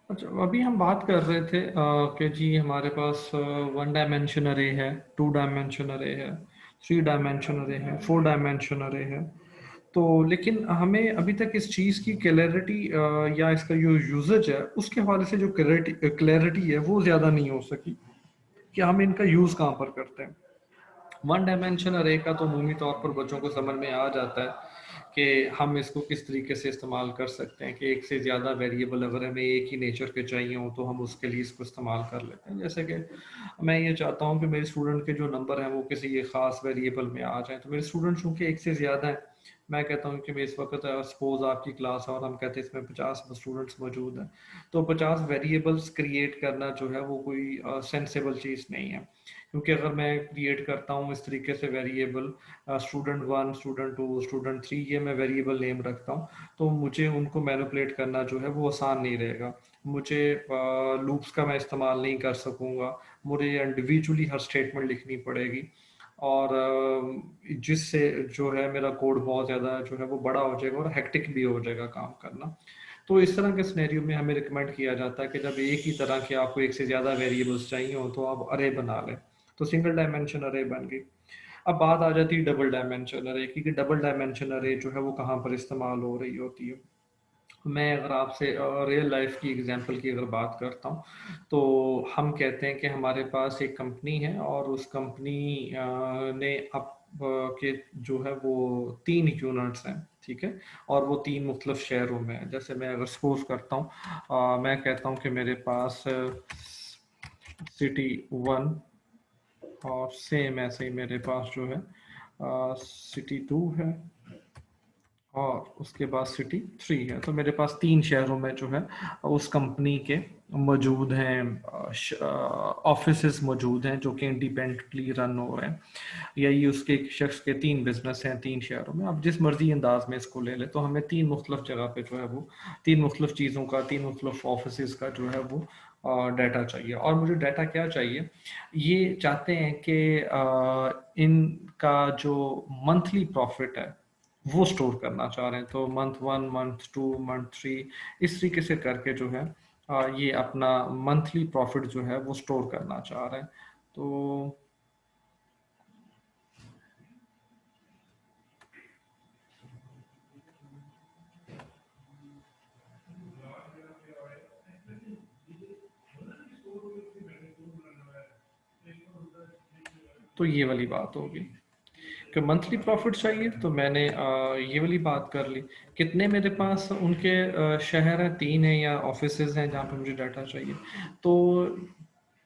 अच्छा, अभी हम बात कर रहे थे कि जी हमारे पास वन डायमेंशन अरे है, टू डायमेंशन अरे है, थ्री डायमेंशन अरे है, फोर डायमेंशन अरे है। तो लेकिन हमें अभी तक इस चीज़ की क्लैरिटी या इसका जो यूजेज है उसके हवाले से जो क्लैरिटी क्लैरिटी है वो ज़्यादा नहीं हो सकी कि हम इनका यूज़ कहाँ पर करते हैं। वन डायमेंशन अरे का तो अमूमी तौर पर बच्चों को समझ में आ जाता है कि हम इसको किस तरीके से इस्तेमाल कर सकते हैं कि एक से ज़्यादा वेरिएबल अगर हमें एक ही नेचर के चाहिए हो तो हम उसके लिए इसको इस्तेमाल कर लेते हैं। जैसे कि मैं ये चाहता हूँ कि मेरे स्टूडेंट के जो नंबर हैं वो किसी एक ख़ास वेरिएबल में आ जाएं, तो मेरे स्टूडेंट चूँकि एक से ज़्यादा हैं, मैं कहता हूँ कि मैं इस वक्त सपोज आपकी क्लास है और हम कहते हैं इसमें 50 स्टूडेंट्स मौजूद हैं, तो 50 वेरिएबल्स क्रिएट करना जो है वो कोई सेंसेबल चीज़ नहीं है। क्योंकि अगर मैं क्रिएट करता हूँ इस तरीके से variable, student one, student two, student three, ये मैं वेरिएबल नेम रखता हूँ, तो मुझे उनको मैनिपुलेट करना जो है वो आसान नहीं रहेगा। मुझे लूप्स का मैं इस्तेमाल नहीं कर सकूंगा, मुझे इंडिविजुअली हर स्टेटमेंट लिखनी पड़ेगी, और जिससे जो है मेरा कोड बहुत ज़्यादा जो है वो बड़ा हो जाएगा और हेक्टिक भी हो जाएगा काम करना। तो इस तरह के सिनेरियो में हमें रिकमेंड किया जाता है कि जब एक ही तरह के आपको एक से ज़्यादा वेरिएबल्स चाहिए हो तो आप अरे बना लें। तो सिंगल डायमेंशन अरे बन गई। अब बात आ जाती है डबल डायमेंशन अरे की, कि डबल डायमेंशन अरे जो है वो कहाँ पर इस्तेमाल हो रही होती है। मैं अगर आपसे रियल लाइफ की एग्जांपल की अगर बात करता हूँ, तो हम कहते हैं कि हमारे पास एक कंपनी है और उस कंपनी ने अब के जो है वो तीन यूनिट्स हैं, ठीक है, और वो तीन मुख्तलिफ शहरों में है। जैसे मैं अगर सपोज करता हूँ, मैं कहता हूँ कि मेरे पास सिटी वन, और सेम ऐसे ही मेरे पास जो है सिटी टू है, और उसके बाद सिटी थ्री है। तो मेरे पास तीन शहरों में जो है उस कंपनी के मौजूद हैं, ऑफिसेज मौजूद हैं जो कि इंडिपेंडेंटली रन हो रहे हैं। यही उसके एक शख्स के तीन बिजनेस हैं तीन शहरों में। अब जिस मर्जी अंदाज में इसको ले ले तो हमें तीन मुख्तलिफ जगह पे जो है वो तीन मुख्तलिफ चीज़ों का, तीन मुख्तलिफ ऑफिस का जो है वो डाटा चाहिए। और मुझे डाटा क्या चाहिए, ये चाहते हैं कि इनका जो मंथली प्रॉफिट है वो स्टोर करना चाह रहे हैं। तो month one, month two, month three, इस तरीके से करके जो है ये अपना मंथली प्रॉफिट जो है वो स्टोर करना चाह रहे हैं। तो ये वाली बात होगी कि मंथली प्रॉफिट चाहिए, तो मैंने ये वाली बात कर ली। कितने मेरे पास उनके शहर हैं, तीन हैं या ऑफिसेज हैं जहाँ पे मुझे डाटा चाहिए। तो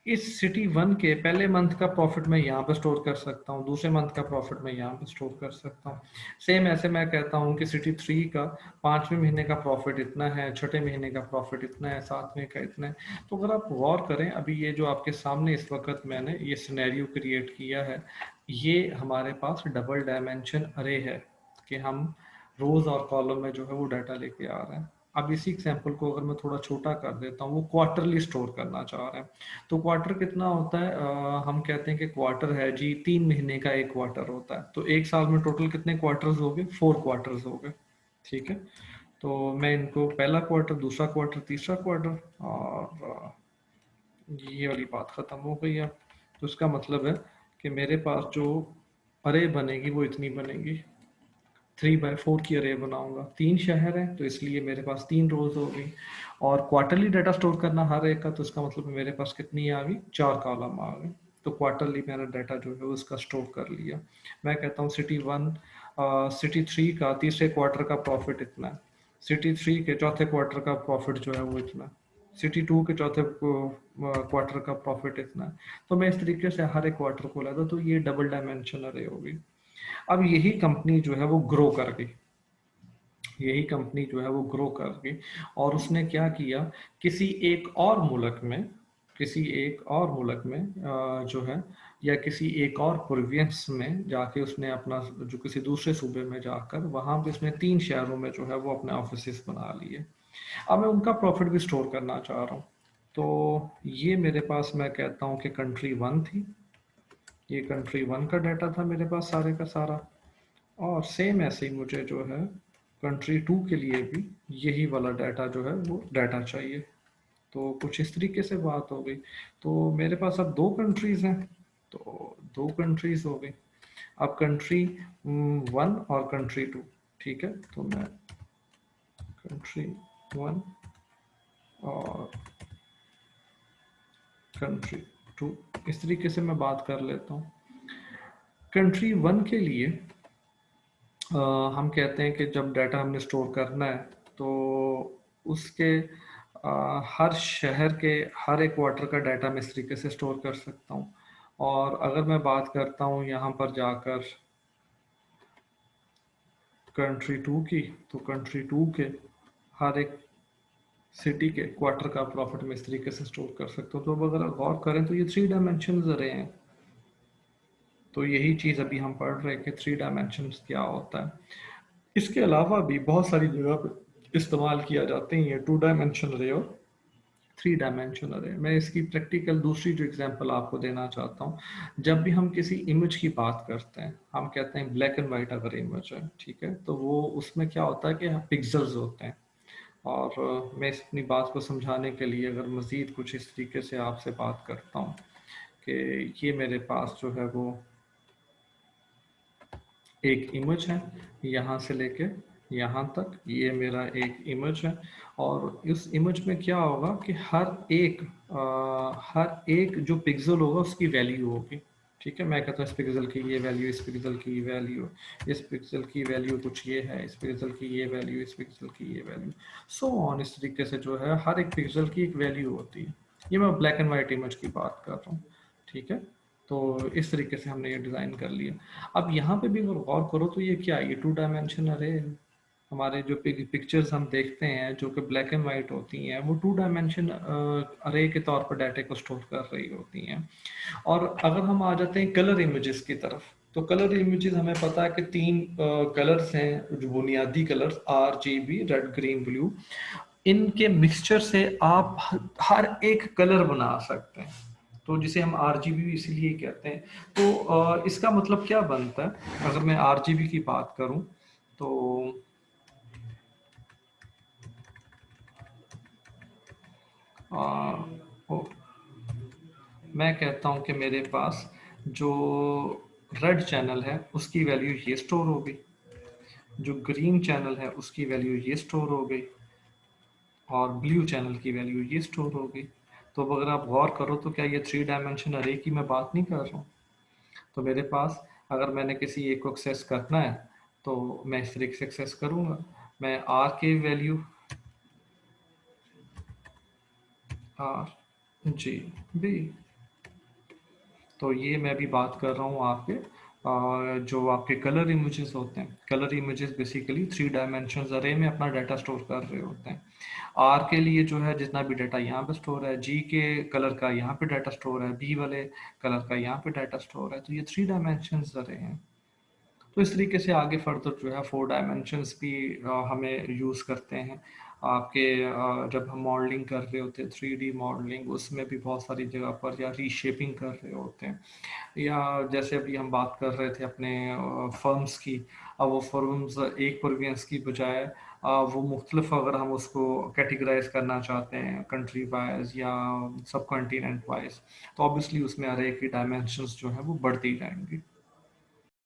इस सिटी वन के पहले मंथ का प्रॉफिट मैं यहाँ पे स्टोर कर सकता हूँ, दूसरे मंथ का प्रॉफिट मैं यहाँ पे स्टोर कर सकता हूँ। सेम ऐसे मैं कहता हूँ कि सिटी थ्री का पाँचवें महीने का प्रॉफिट इतना है, छठे महीने का प्रॉफिट इतना है, सातवें का इतना है। तो अगर आप गौर करें, अभी ये जो आपके सामने इस वक्त मैंने ये सिनेरियो क्रिएट किया है, ये हमारे पास डबल डायमेंशन अरे है कि हम रोज और कॉलम में जो है वो डाटा लेके आ रहे हैं। अब इसी एग्जाम्पल को अगर मैं थोड़ा छोटा कर देता हूँ, वो क्वार्टरली स्टोर करना चाह रहे हैं। तो क्वार्टर कितना होता है, हम कहते हैं कि क्वार्टर है जी 3 महीने का एक क्वार्टर होता है। तो एक साल में टोटल कितने क्वार्टर्स हो गए, 4 क्वार्टर्स हो गए, ठीक है। तो मैं इनको पहला क्वार्टर, दूसरा क्वार्टर, तीसरा क्वार्टर, और ये वाली बात खत्म हो गई है। तो इसका मतलब है कि मेरे पास जो अरे बनेगी वो इतनी बनेगी, 3 बाय 4 की अरे बनाऊंगा। तीन शहर हैं तो इसलिए मेरे पास तीन रोज हो गई, और क्वार्टरली डाटा स्टोर करना हर एक का, तो इसका मतलब मेरे पास कितनी आ गई, 4 कॉलम आ गए। तो क्वार्टरली मैंने डाटा जो है उसका स्टोर कर लिया। मैं कहता हूँ सिटी वन, सिटी थ्री का तीसरे क्वार्टर का प्रॉफिट इतना है, सिटी थ्री के चौथे क्वार्टर का प्रॉफिट जो है वो इतना है, सिटी टू के चौथे क्वार्टर का प्रॉफिट इतना है। तो मैं इस तरीके से हर एक क्वार्टर को लाता, तो ये डबल डायमेंशन अरे होगी। अब यही कंपनी जो है वो ग्रो कर गई, यही कंपनी जो है वो ग्रो कर गई, और उसने क्या किया, किसी एक और मुल्क में, किसी एक और मुल्क में जो है, या किसी एक और प्रोविंस में जाके उसने अपना जो किसी दूसरे सूबे में जाकर वहां पे उसने तीन शहरों में जो है वो अपने ऑफिस बना लिए। अब मैं उनका प्रॉफिट भी स्टोर करना चाह रहा हूँ। तो ये मेरे पास, मैं कहता हूँ कि कंट्री वन थी, ये कंट्री वन का डाटा था मेरे पास सारे का सारा। और सेम ऐसे ही मुझे जो है कंट्री टू के लिए भी यही वाला डाटा जो है वो डाटा चाहिए। तो कुछ इस तरीके से बात हो गई। तो मेरे पास अब दो कंट्रीज हैं, तो दो कंट्रीज हो गई। अब कंट्री वन और कंट्री टू, ठीक है, तो मैं कंट्री वन और कंट्री टू इस तरीके से मैं बात कर लेता हूँ। कंट्री वन के लिए हम कहते हैं कि जब डाटा हमने स्टोर करना है तो उसके हर शहर के हर एक क्वार्टर का डाटा मैं इस तरीके से स्टोर कर सकता हूँ। और अगर मैं बात करता हूँ यहाँ पर जाकर कंट्री टू की, तो कंट्री टू के हर एक सिटी के क्वार्टर का प्रॉफिट मैं इस तरीके से स्टोर कर सकता हूँ। तो अब अगर गौर करें तो ये थ्री डायमेंशन अरे हैं। तो यही चीज़ अभी हम पढ़ रहे हैं कि थ्री डायमेंशंस क्या होता है। इसके अलावा भी बहुत सारी जगह पे इस्तेमाल किया जाते हैं ये टू डायमेंशन अरे और थ्री डायमेंशन अरे। मैं इसकी प्रैक्टिकल दूसरी जो एग्जांपल आपको देना चाहता हूँ, जब भी हम किसी इमेज की बात करते हैं, हम कहते हैं ब्लैक एंड वाइट अगर इमेज है, ठीक है, तो वो उसमें क्या होता है कि पिक्सल्स होते हैं। और मैं इस अपनी बात को समझाने के लिए अगर मज़ीद कुछ इस तरीके से आपसे बात करता हूँ कि ये मेरे पास जो है वो एक इमेज है, यहाँ से लेके यहाँ तक ये मेरा एक इमेज है। और इस इमेज में क्या होगा कि हर एक जो पिक्सल होगा उसकी वैल्यू होगी। ठीक है, मैं कहता हूँ इस पिक्सल की ये वैल्यू, इस पिक्सल की वैल्यू, इस पिक्सल की वैल्यू कुछ ये है, इस पिक्सल की ये वैल्यू, इस पिक्सल की ये वैल्यू, सो ऑन। इस तरीके से जो है हर एक पिक्सल की एक वैल्यू होती है। ये मैं ब्लैक एंड वाइट इमेज की बात कर रहा हूँ, ठीक है। तो इस तरीके से हमने ये डिज़ाइन कर लिया। अब यहाँ पे भी अगर गौर करो तो ये क्या है, ये टू डायमेंशन अरे है। हमारे जो पिक्चर्स हम देखते हैं जो कि ब्लैक एंड वाइट होती हैं, वो टू डायमेंशन अरे के तौर पर डाटा को स्टोर कर रही होती हैं। और अगर हम आ जाते हैं कलर इमेजेस की तरफ, तो कलर इमेजेस हमें पता है कि तीन कलर्स हैं जो बुनियादी colours, RGB, red green blue. इनके मिक्सचर से आप हर एक कलर बना सकते हैं, तो जिसे हम RGB इसीलिए कहते हैं। तो इसका मतलब क्या बनता है, अगर मैं RGB की बात करूं तो आ, ओ, मैं कहता हूं कि मेरे पास जो रेड चैनल है उसकी वैल्यू ये स्टोर हो गई, जो ग्रीन चैनल है उसकी वैल्यू ये स्टोर हो गई, और ब्लू चैनल की वैल्यू ये स्टोर हो गई। तो अब अगर आप गौर करो तो क्या ये थ्री डायमेंशन अरे की मैं बात नहीं कर रहा हूँ। तो मेरे पास अगर मैंने किसी एक को एक्सेस करना है तो मैं इस तरीके से एक्सेस करूँगा। मैं आर की वैल्यू RGB, तो ये मैं भी बात कर रहा हूँ आपके जो आपके कलर इमेजेस होते हैं। Colour images basically three dimension अरे में अपना डाटा स्टोर कर रहे होते हैं। आर के लिए जो है जितना भी डाटा यहाँ पे स्टोर है, जी के कलर का यहाँ पे डाटा स्टोर है, बी वाले कलर का यहाँ पे डाटा स्टोर है। तो ये थ्री डायमेंशन अरे हैं। तो इस तरीके से आगे फर्दर जो है फोर डायमेंशंस भी हमें यूज़ करते हैं। आपके जब हम मॉडलिंग कर रहे होते हैं, 3D मॉडलिंग, उसमें भी बहुत सारी जगह पर, या रीशेपिंग कर रहे होते हैं, या जैसे अभी हम बात कर रहे थे अपने फर्म्स की। अब वो फर्म्स एक प्रोविंस की बजाय वो मुख्तलिफ अगर हम उसको कैटेगराइज करना चाहते हैं कंट्री वाइज या सब कॉन्टीनेंट वाइज, तो ऑब्वियसली उसमें अरे की डायमेंशंस जो है वो बढ़ती जाएंगी।